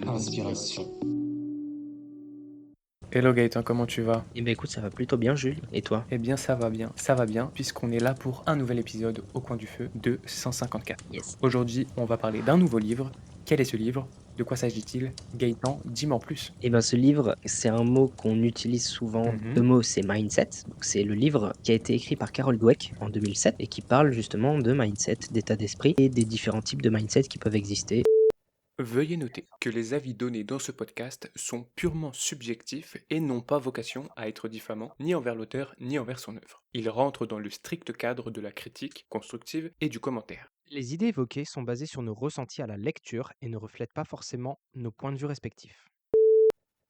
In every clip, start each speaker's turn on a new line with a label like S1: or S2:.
S1: Inspiration.
S2: Hello Gaëtan, comment tu vas?
S3: Eh ben écoute, ça va plutôt bien, Jules. Et toi?
S2: Eh bien ça va bien, puisqu'on est là pour un nouvel épisode au coin du feu de 154.
S3: Yes.
S2: Aujourd'hui, on va parler d'un nouveau livre. Quel est ce livre? De quoi s'agit-il? Gaëtan, dis-moi en plus.
S3: Eh ben ce livre, c'est un mot qu'on utilise souvent. Ce
S2: Mhm.
S3: mot, c'est mindset. Donc c'est le livre qui a été écrit par Carol Dweck en 2007 et qui parle justement de mindset, d'état d'esprit et des différents types de mindset qui peuvent exister.
S2: Veuillez noter que les avis donnés dans ce podcast sont purement subjectifs et n'ont pas vocation à être diffamants ni envers l'auteur ni envers son œuvre. Ils rentrent dans le strict cadre de la critique constructive et du commentaire.
S4: Les idées évoquées sont basées sur nos ressentis à la lecture et ne reflètent pas forcément nos points de vue respectifs.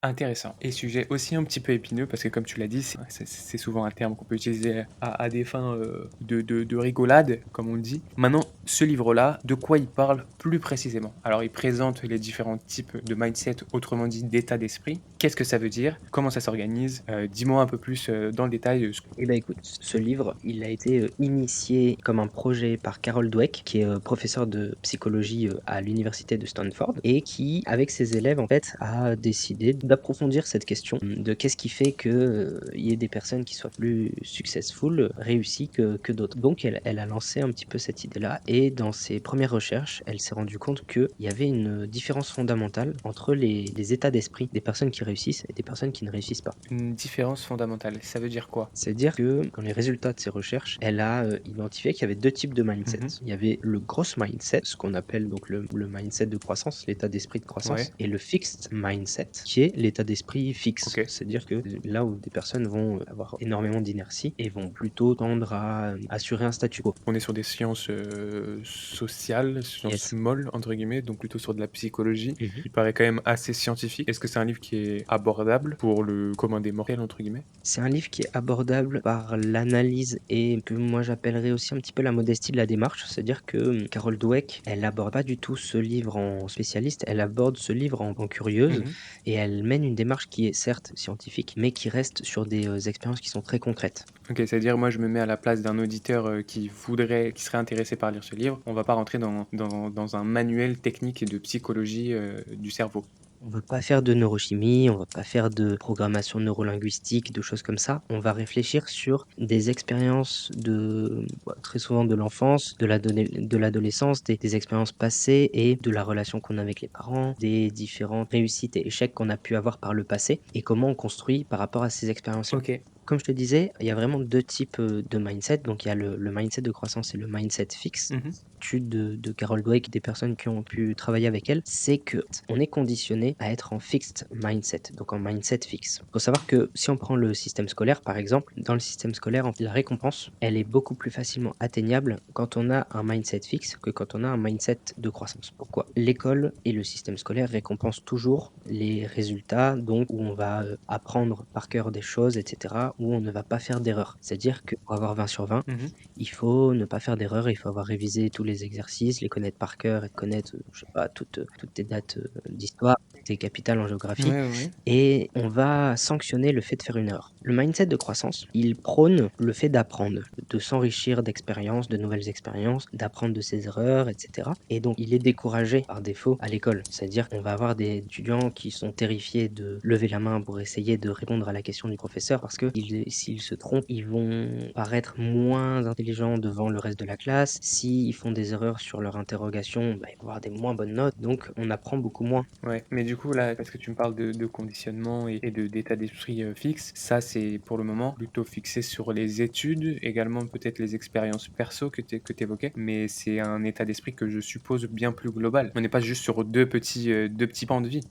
S2: Intéressant. Et sujet aussi un petit peu épineux parce que comme tu l'as dit, c'est souvent un terme qu'on peut utiliser à des fins de rigolade, comme on le dit. Maintenant, ce livre-là, de quoi il parle plus précisément? Alors, il présente les différents types de mindset, autrement dit d'état d'esprit. Qu'est-ce que ça veut dire? Comment ça s'organise? Dis-moi un peu plus dans le détail.
S3: Eh ben écoute, ce livre, il a été initié comme un projet par Carol Dweck, qui est professeure de psychologie à l'université de Stanford, et qui, avec ses élèves, en fait, a décidé d'approfondir cette question de qu'est-ce qui fait que il y ait des personnes qui soient plus successful, réussies que d'autres. Donc elle a lancé un petit peu cette idée-là, et dans ses premières recherches, elle s'est rendue compte qu'il y avait une différence fondamentale entre les états d'esprit des personnes qui réussissent et des personnes qui ne réussissent pas.
S2: Une différence fondamentale, ça veut dire quoi?
S3: C'est-à-dire que dans les résultats de ses recherches, elle a identifié qu'il y avait deux types de mindset.
S2: Mhm.
S3: Il y avait le growth mindset, ce qu'on appelle donc le mindset de croissance, l'état d'esprit de croissance,
S2: Ouais.
S3: et le fixed mindset, qui est l'état d'esprit fixe.
S2: Ok.
S3: C'est-à-dire que là où des personnes vont avoir énormément d'inertie et vont plutôt tendre à assurer un statu quo.
S2: On est sur des sciences sociales, sciences
S3: Yes.
S2: molles, entre guillemets, donc plutôt sur de la psychologie.
S3: Mhm.
S2: Il paraît quand même assez scientifique. Est-ce que c'est un livre qui est abordable pour le commun des mortels, entre guillemets?
S3: C'est un livre qui est abordable par l'analyse et que moi j'appellerais aussi un petit peu la modestie de la démarche. C'est-à-dire que Carol Dweck, elle aborde pas du tout ce livre en spécialiste, elle aborde ce livre en curieuse
S2: Mhm.
S3: et elle mène une démarche qui est certes scientifique, mais qui reste sur des expériences qui sont très concrètes.
S2: Ok, c'est-à-dire moi je me mets à la place d'un auditeur qui serait intéressé par lire ce livre. On va pas rentrer dans un manuel technique et de psychologie du cerveau.
S3: On veut pas faire de neurochimie, on va pas faire de programmation neurolinguistique, de choses comme ça. On va réfléchir sur des expériences très souvent de l'enfance, de l'adolescence, des expériences passées et de la relation qu'on a avec les parents, des différentes réussites et échecs qu'on a pu avoir par le passé et comment on construit par rapport à ces expériences-là.
S2: Ok.
S3: Comme je te disais, il y a vraiment deux types de mindset. Donc il y a le mindset de croissance et le mindset fixe.
S2: Mhm.
S3: L'étude de Carol Dweck, des personnes qui ont pu travailler avec elle, c'est que on est conditionné à être en fixed mindset, donc en mindset fixe. Il faut savoir que si on prend le système scolaire, par exemple, dans le système scolaire, la récompense, elle est beaucoup plus facilement atteignable quand on a un mindset fixe que quand on a un mindset de croissance. Pourquoi? L'école et le système scolaire récompensent toujours les résultats, donc où on va apprendre par cœur des choses, etc., où on ne va pas faire d'erreurs. C'est-à-dire que pour avoir 20 sur 20,
S2: Mhm.
S3: il faut ne pas faire d'erreurs, il faut avoir révisé tous les exercices, les connaître par cœur et connaître, je sais pas, toutes tes dates d'histoire, tes capitales en géographie,
S2: Ouais, ouais.
S3: et on va sanctionner le fait de faire une erreur. Le mindset de croissance, il prône le fait d'apprendre, de s'enrichir d'expériences, de nouvelles expériences, d'apprendre de ses erreurs, etc. Et donc, il est découragé par défaut à l'école. C'est-à-dire qu'on va avoir des étudiants qui sont terrifiés de lever la main pour essayer de répondre à la question du professeur parce que s'ils se trompent, ils vont paraître moins intelligents devant le reste de la classe. S'ils font des erreurs sur leur interrogation, bah, ils vont avoir des moins bonnes notes. Donc, on apprend beaucoup moins.
S2: Ouais, mais du coup, là, parce que tu me parles de conditionnement et d'état d'esprit fixe, ça, c'est pour le moment plutôt fixé sur les études, également peut-être les expériences perso que tu évoquais, mais c'est un état d'esprit que je suppose bien plus global. On n'est pas juste sur deux petits pans de vie.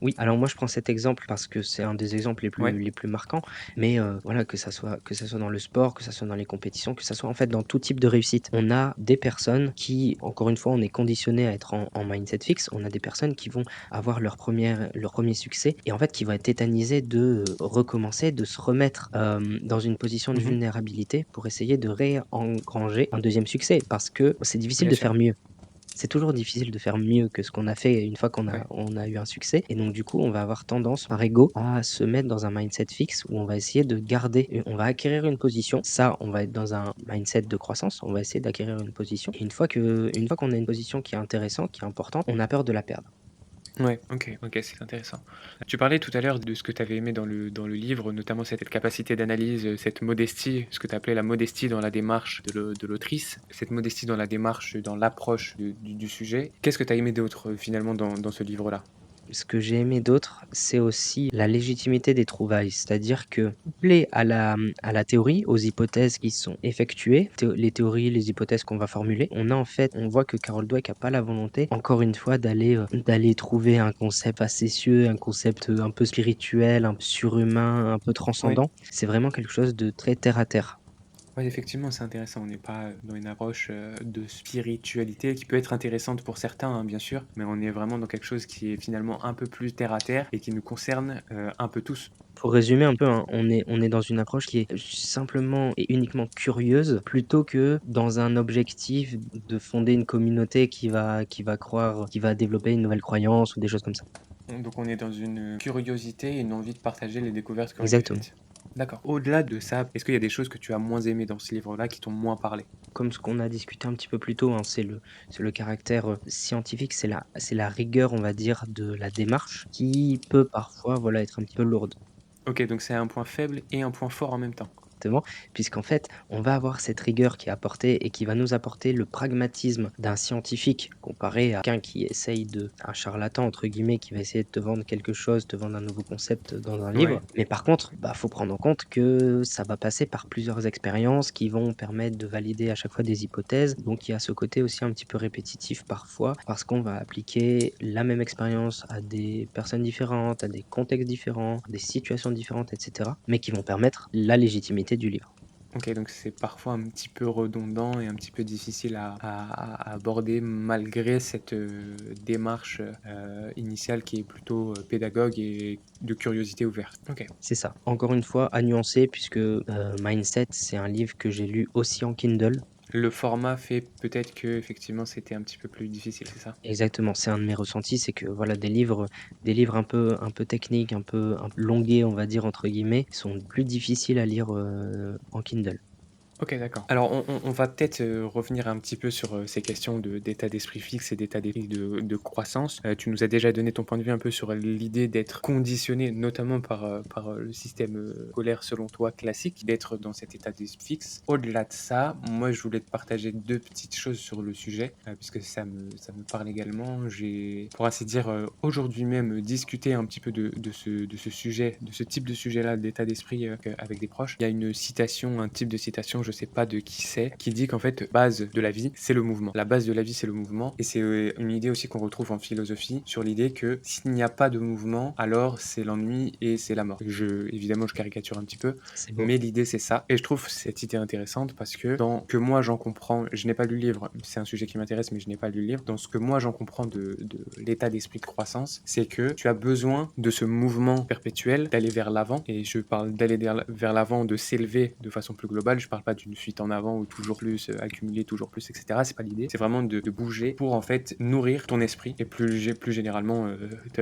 S3: Oui, alors moi je prends cet exemple parce que c'est un des exemples
S2: Ouais.
S3: les plus marquants, mais voilà, que ça soit dans le sport, que ça soit dans les compétitions, que ça soit en fait dans tout type de réussite. On a des personnes qui, encore une fois, on est conditionné à être en mindset fixe. On a des personnes qui vont avoir leur premier succès et en fait qui vont être tétanisées de recommencer, de se remettre dans une position de
S2: Mhm.
S3: vulnérabilité pour essayer de réengranger un deuxième succès parce que c'est difficile
S2: Bien
S3: de
S2: sûr.
S3: faire mieux. C'est toujours difficile de faire mieux que ce qu'on a fait une fois
S2: Ouais.
S3: on a eu un succès et donc du coup, on va avoir tendance par ego à se mettre dans un mindset fixe où on va essayer de garder on va acquérir une position. Ça, on va être dans un mindset de croissance, on va essayer d'acquérir une position et une fois qu'on a une position qui est intéressante, qui est importante, on a peur de la perdre.
S2: Ouais, OK, c'est intéressant. Tu parlais tout à l'heure de ce que tu avais aimé dans le livre, notamment cette capacité d'analyse, cette modestie, ce que tu appelais la modestie dans la démarche de l'autrice, cette modestie dans la démarche, dans l'approche du sujet. Qu'est-ce que tu as aimé d'autre, finalement dans ce livre-là?
S3: Ce que j'ai aimé d'autre, c'est aussi la légitimité des trouvailles. C'est-à-dire que couplé à la théorie, aux hypothèses qui sont effectuées, les théories, les hypothèses qu'on va formuler, on voit que Carol Dweck a pas la volonté, encore une fois, d'aller trouver un concept facétieux, un concept, un peu spirituel, un peu surhumain, un peu
S2: Oui.
S3: transcendant. C'est vraiment quelque chose de très terre à terre.
S2: Ouais, effectivement, c'est intéressant. On n'est pas, dans une approche, de spiritualité qui peut être intéressante pour certains, hein, bien sûr, mais on est vraiment dans quelque chose qui est finalement un peu plus terre à terre et qui nous concerne, un peu tous.
S3: Pour résumer un peu, hein, on est dans une approche qui est simplement et uniquement curieuse, plutôt que dans un objectif de fonder une communauté qui va développer une nouvelle croyance ou des choses comme ça.
S2: Donc on est dans une curiosité et une envie de partager les découvertes qui ont été
S3: Exactement.
S2: faites. D'accord. Au-delà de ça, est-ce qu'il y a des choses que tu as moins aimées dans ce livre-là, qui t'ont moins parlé?
S3: Comme ce qu'on a discuté un petit peu plus tôt, hein, c'est le caractère, scientifique, c'est la rigueur, on va dire, de la démarche qui peut parfois, voilà, être un petit peu lourde.
S2: OK, donc c'est un point faible et un point fort en même temps.
S3: Exactement, puisqu'en fait, on va avoir cette rigueur qui est apportée et qui va nous apporter le pragmatisme d'un scientifique comparé à quelqu'un qui essaye de un «charlatan» entre guillemets, qui va essayer de te vendre quelque chose, te vendre un nouveau concept dans un livre.
S2: Ouais.
S3: Mais par contre, bah, faut prendre en compte que ça va passer par plusieurs expériences qui vont permettre de valider à chaque fois des hypothèses. Donc il y a ce côté aussi un petit peu répétitif parfois, parce qu'on va appliquer la même expérience à des personnes différentes, à des contextes différents, des situations différentes et cetera, mais qui vont permettre la légitimité du livre.
S2: OK, donc c'est parfois un petit peu redondant et un petit peu difficile à aborder malgré cette, démarche, initiale qui est plutôt, pédagogue et de curiosité ouverte. OK.
S3: C'est ça. Encore une fois, à nuancer puisque, Mindset, c'est un livre que j'ai lu aussi en Kindle.
S2: Le format fait peut-être que effectivement c'était un petit peu plus difficile, c'est ça?
S3: Exactement, c'est un de mes ressentis, c'est que voilà, des livres un peu techniques, un peu «longués», on va dire, entre guillemets, sont plus difficiles à lire, en Kindle.
S2: OK, d'accord. Alors on va peut-être, revenir un petit peu sur, ces questions d'état d'esprit fixe et d'état d'esprit de croissance. Tu nous as déjà donné ton point de vue un peu sur l'idée d'être conditionné, notamment par le système, scolaire selon toi classique, d'être dans cet état d'esprit fixe. Au-delà de ça, moi je voulais te partager 2 petites choses sur le sujet, puisque ça me parle également. J'ai, pour ainsi dire, aujourd'hui même discuté un petit peu de ce sujet, de ce type de sujet-là, d'état d'esprit, avec des proches. Il y a une citation, un type de citation, je sais pas de qui c'est, qui dit qu'en fait, base de la vie, c'est le mouvement. La base de la vie, c'est le mouvement. Et c'est une idée aussi qu'on retrouve en philosophie sur l'idée que s'il n'y a pas de mouvement, alors c'est l'ennui et c'est la mort. Évidemment, je caricature un petit peu,
S3: C'est beau.
S2: mais l'idée c'est ça. Et je trouve cette idée intéressante parce que dans que moi j'en comprends, je n'ai pas lu le livre, c'est un sujet qui m'intéresse, mais je n'ai pas lu le livre. Dans ce que moi j'en comprends de l'état d'esprit de croissance, c'est que tu as besoin de ce mouvement perpétuel, d'aller vers l'avant. Et je parle d'aller vers l'avant, de s'élever de façon plus globale. Je parle pas d'une fuite en avant ou toujours plus, accumuler toujours plus, etc. C'est pas l'idée. C'est vraiment de bouger pour en fait nourrir ton esprit et plus généralement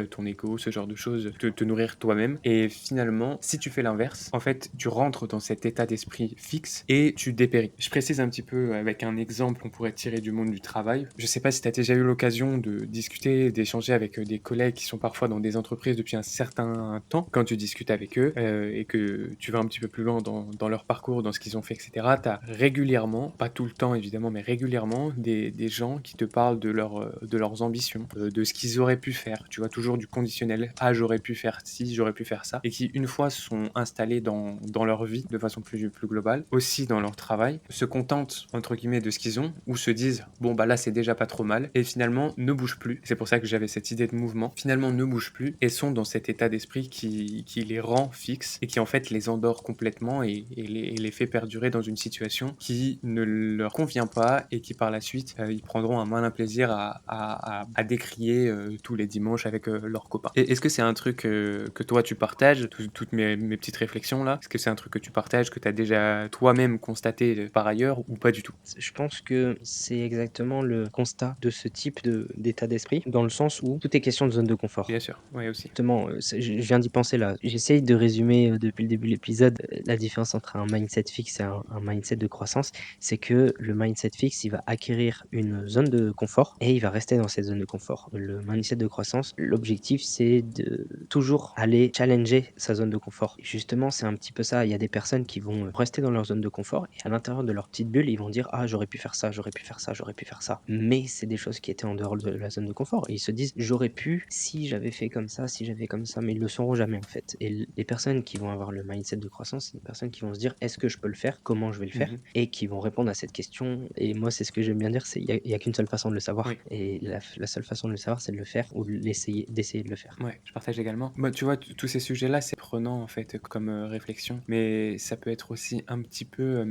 S2: ton ego, ce genre de choses, te nourrir toi-même. Et finalement, si tu fais l'inverse, en fait, tu rentres dans cet état d'esprit fixe et tu dépéris. Je précise un petit peu avec un exemple qu'on pourrait tirer du monde du travail. Je sais pas si tu as déjà eu l'occasion de discuter, d'échanger avec des collègues qui sont parfois dans des entreprises depuis un certain temps. Quand tu discutes avec eux et que tu vas un petit peu plus loin dans leur parcours, dans ce qu'ils ont fait, etc., tu as régulièrement, pas tout le temps évidemment, mais régulièrement, des gens qui te parlent de leurs ambitions, de ce qu'ils auraient pu faire. Tu vois, toujours du conditionnel. Ah, j'aurais pu faire ci, j'aurais pu faire ça. Et qui, une fois sont installés dans leur vie de façon plus globale, aussi dans leur travail, se contentent, entre guillemets, de ce qu'ils ont, ou se disent, bon, bah là, c'est déjà pas trop mal, et finalement, ne bougent plus. C'est pour ça que j'avais cette idée de mouvement. Finalement, ne bougent plus, et sont dans cet état d'esprit qui les rend fixes, et qui, en fait, les endort complètement, et les fait perdurer dans une situation qui ne leur convient pas, et qui, par la suite, ils prendront un malin plaisir à décrier tous les dimanches avec leurs copains. Et est-ce que c'est un truc que toi tu partages, toutes mes petites réflexions là? Est-ce que c'est un truc que tu partages, que tu as déjà toi-même constaté par ailleurs ou pas du tout?
S3: Je pense que c'est exactement le constat de ce type d'état d'esprit, dans le sens où tout est question de zone de confort.
S2: Bien sûr, ouais aussi.
S3: Justement, je viens d'y penser là. J'essaye de résumer, depuis le début de l'épisode, la différence entre un mindset fixe et un mindset de croissance, c'est que le mindset fixe, il va acquérir une zone de confort et il va rester dans cette zone de confort. Le mindset de croissance, l'objectif, c'est de toujours aller challenger sa zone de confort. Et justement, c'est un petit peu ça. Il y a des personnes qui vont rester dans leur zone de confort et à l'intérieur de leur petite bulle, ils vont dire: «Ah, j'aurais pu faire ça, j'aurais pu faire ça, j'aurais pu faire ça». Mais c'est des choses qui étaient en dehors de la zone de confort et ils se disent: «J'aurais pu si j'avais fait comme ça, si j'avais comme ça», mais ils le sauront jamais, en fait. Et les personnes qui vont avoir le mindset de croissance, c'est des personnes qui vont se dire: «Est-ce que je peux le faire? Comment je vais le faire?»
S2: Mmh.
S3: et qui vont répondre à cette question. Et moi, c'est ce que j'aime bien dire, c'est il y a qu'une seule façon de le savoir
S2: Oui.
S3: et la seule façon de le savoir, c'est de le faire ou d'essayer de le faire.
S2: Ouais, je partage également. Moi, tu vois, tous ces sujets-là, c'est prenant en fait comme réflexion, mais ça peut être aussi un petit peu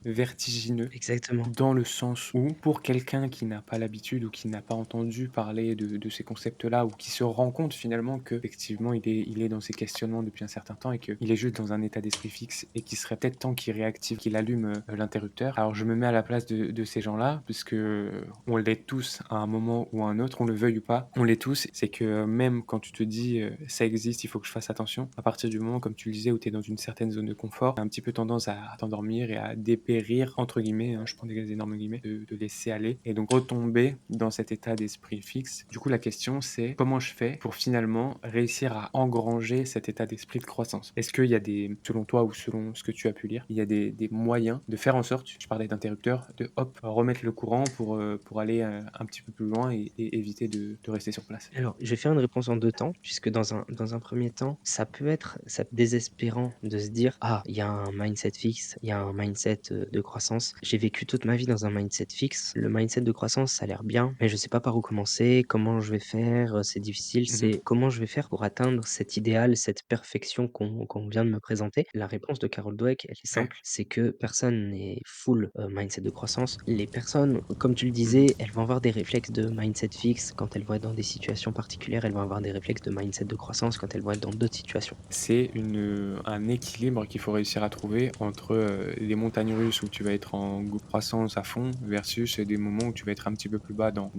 S2: vertigineux
S3: Exactement.
S2: dans le sens où, pour quelqu'un qui n'a pas l'habitude ou qui n'a pas entendu parler de ces concepts-là ou qui se rend compte finalement que effectivement il est dans ces questionnements depuis un certain temps et qu'il est juste dans un état d'esprit fixe et qu'il serait peut-être temps qu'il réactive, qu'il allume l'interrupteur. Alors je me mets à la place de ces gens-là, puisque on l'est tous à un moment ou à un autre, on le veuille ou pas, on l'est tous. C'est que même quand tu te dis ça existe, il faut que je fasse attention, à partir du moment, comme tu le disais, où tu es dans une certaine zone de confort, t'as un petit peu tendance à t'endormir et à dépérir, entre guillemets, hein, je prends des énormes guillemets, de laisser aller et donc retomber dans cet état d'esprit fixe. Du coup, la question c'est comment je fais pour finalement réussir à engranger cet état d'esprit de croissance? Est-ce qu'il y a des, selon toi ou selon ce que tu as pu lire, il y a des moyens de faire en sorte, je parlais d'interrupteur, de hop, remettre le courant pour aller un petit peu plus loin et éviter de rester sur place?
S3: Alors, je vais faire une réponse en 2 temps, puisque dans un premier temps, ça peut désespérant de se dire: «Ah, il y a un mindset fixe, il y a un mindset, de croissance. J'ai vécu toute ma vie dans un mindset fixe. Le mindset de croissance, ça a l'air bien, mais je sais pas par où commencer, comment je vais faire, c'est difficile».
S2: Mmh.
S3: C'est comment je vais faire pour atteindre cet idéal, cette perfection qu'on vient de me présenter? La réponse de Carol Dweck, elle est
S2: Ouais.
S3: simple, c'est que personne n'est full, mindset de croissance. Les personnes, comme tu le
S2: Mmh.
S3: disais, elles vont avoir des réflexes de mindset fixe quand elles vont être dans des situations particulières, elles vont avoir des réflexes de mindset de croissance quand elles vont être dans d'autres situations.
S2: C'est un équilibre qu'il faut réussir à trouver entre, les montagnes russes où tu vas être en croissance à fond versus des moments où tu vas être un petit peu plus bas dans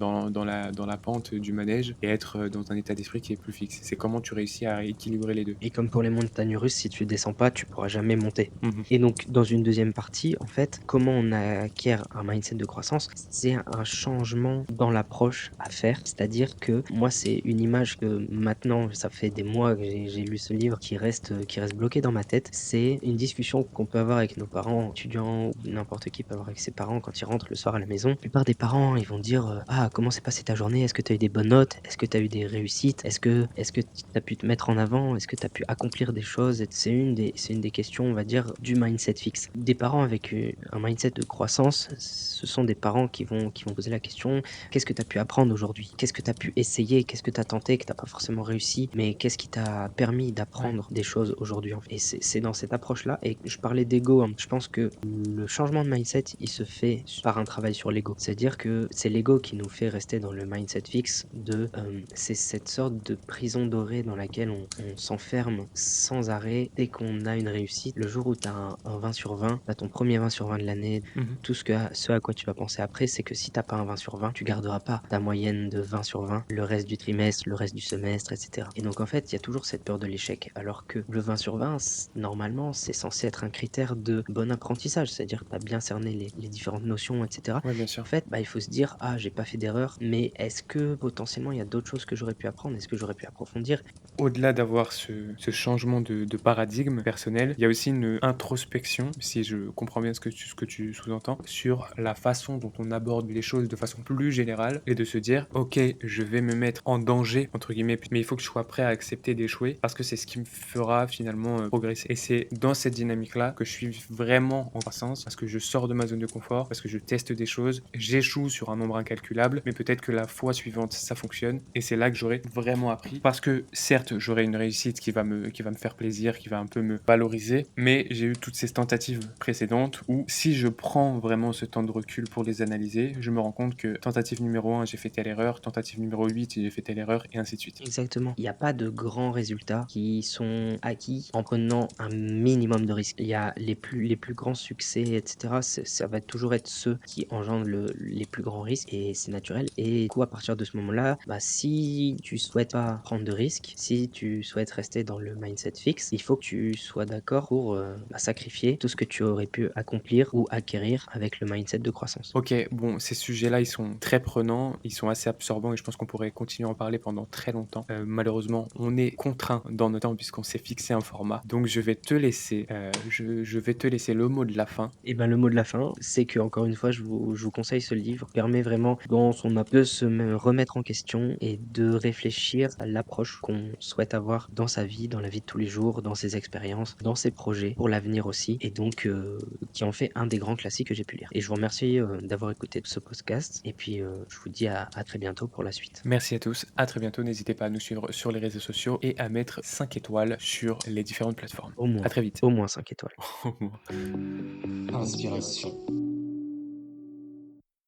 S2: la pente du manège et être, dans un état d'esprit qui est plus fixe. C'est comment tu réussis à équilibrer les 2.
S3: Et comme pour les montagnes russes, si tu descends pas, tu pourras jamais monter.
S2: Mmh.
S3: Et donc, dans une deuxième partie, en fait, comment on acquiert un mindset de croissance? C'est un changement dans l'approche à faire. C'est-à-dire que moi, c'est une image que maintenant, ça fait des mois que j'ai lu ce livre qui reste bloqué dans ma tête. C'est une discussion qu'on peut avoir avec nos parents, étudiants ou n'importe qui peut avoir avec ses parents quand ils rentrent le soir à la maison. La plupart des parents, ils vont dire, «Ah, comment s'est passée ta journée? Est-ce que tu as eu des bonnes notes? Est-ce que tu as eu des réussites? Est-ce que tu as pu te mettre en avant? Est-ce que tu as pu accomplir des choses?» Et c'est une des questions, on va dire, du mindset fixe. Des parents avec, un mindset de croissance, ce sont des parents qui vont poser la question: «Qu'est-ce que tu as pu apprendre aujourd'hui? Qu'est-ce que tu as pu essayer? Qu'est-ce que tu as tenté, que tu as pas forcément réussi, mais qu'est-ce qui t'a permis
S2: Ouais.
S3: d'apprendre des choses aujourd'hui?» En fait. Et c'est dans cette approche-là. Et je parlais d'ego, hein. Je pense que le changement de mindset, il se fait par un travail sur l'ego. C'est-à-dire que c'est l'ego qui nous fait rester dans le mindset fixe c'est cette sorte de prison dorée dans laquelle on s'enferme sans arrêt dès qu'on a une réussite. Le jour où tu as un 20 sur 20, tu ton premier 20 sur 20 de l'année,
S2: Mmh.
S3: tout ce à quoi tu vas penser après, c'est que si t'as pas un 20 sur 20, tu garderas pas ta moyenne de 20 sur 20 le reste du trimestre, le reste du semestre, et cetera. Et donc en fait, il y a toujours cette peur de l'échec, alors que le 20 sur 20, normalement, c'est censé être un critère de bon apprentissage, c'est-à-dire que tu as bien cerné les différentes notions, et cetera.
S2: Ouais, bien
S3: En
S2: sûr.
S3: fait, bah, il faut se dire: «Ah, j'ai pas fait d'erreur, mais est-ce que potentiellement il y a d'autres choses que j'aurais pu apprendre? Est-ce que j'aurais pu approfondir?»
S2: Au-delà d'avoir ce changement de paradigme personnel, il y a aussi une introspection, si je comprends bien ce que tu sous-entends, sur la façon dont on aborde les choses de façon plus générale et de se dire: «OK, je vais me mettre en danger» entre guillemets, mais il faut que je sois prêt à accepter d'échouer parce que c'est ce qui me fera finalement, progresser et c'est dans cette dynamique-là que je suis vraiment en croissance parce que je sors de ma zone de confort, parce que je teste des choses, j'échoue sur un nombre incalculable, mais peut-être que la fois suivante, ça fonctionne et c'est là que j'aurai vraiment appris parce que certes, j'aurai une réussite qui va me faire plaisir, qui va un peu me valoriser, mais j'ai eu toutes ces tentatives précédentes où si je prends vraiment ce temps de recul pour les analyser, je me rends compte que tentative numéro 1, j'ai fait telle erreur, tentative numéro 8, j'ai fait telle erreur et ainsi de suite.
S3: Exactement. Il y a pas de grands résultats qui sont acquis en prenant un minimum de risques. Il y a les plus grands succès, et cetera, ça va toujours être ceux qui engendrent les plus grands risques et c'est naturel. Et du coup, à partir de ce moment-là, bah, si tu souhaites pas prendre de risques, si tu souhaites rester dans le mindset fixe, il faut que tu sois d'accord pour, sacrifier tout ce que tu aurais pu accomplir ou acquérir avec le mindset de croissance.
S2: OK, bon, ces sujets-là, ils sont très prenants, ils sont assez absorbants et je pense qu'on pourrait continuer à en parler pendant très longtemps. Malheureusement, on est contraint dans notre temps puisqu'on s'est fixé un format. Donc je vais te laisser, je vais te laisser le mot de la fin.
S3: Et ben, le mot de la fin, c'est que encore une fois, je vous conseille ce livre. Permet vraiment, dans son ap de se me remettre en question et de réfléchir à l'approche qu'on souhaite avoir dans sa vie, dans la vie de tous les jours, dans ses expériences, dans ses projets, pour l'avenir aussi et donc qui en fait un des grands classiques que j'ai pu lire. Et je vous remercie, d'avoir écouté ce podcast et puis, je vous dis à très bientôt pour la suite.
S2: Merci à tous, à très bientôt. N'hésitez pas à nous suivre sur les réseaux sociaux et à mettre 5 étoiles sur les différentes plateformes. À très vite.
S3: Au moins 5 étoiles.
S2: Au revoir.
S1: Inspiration.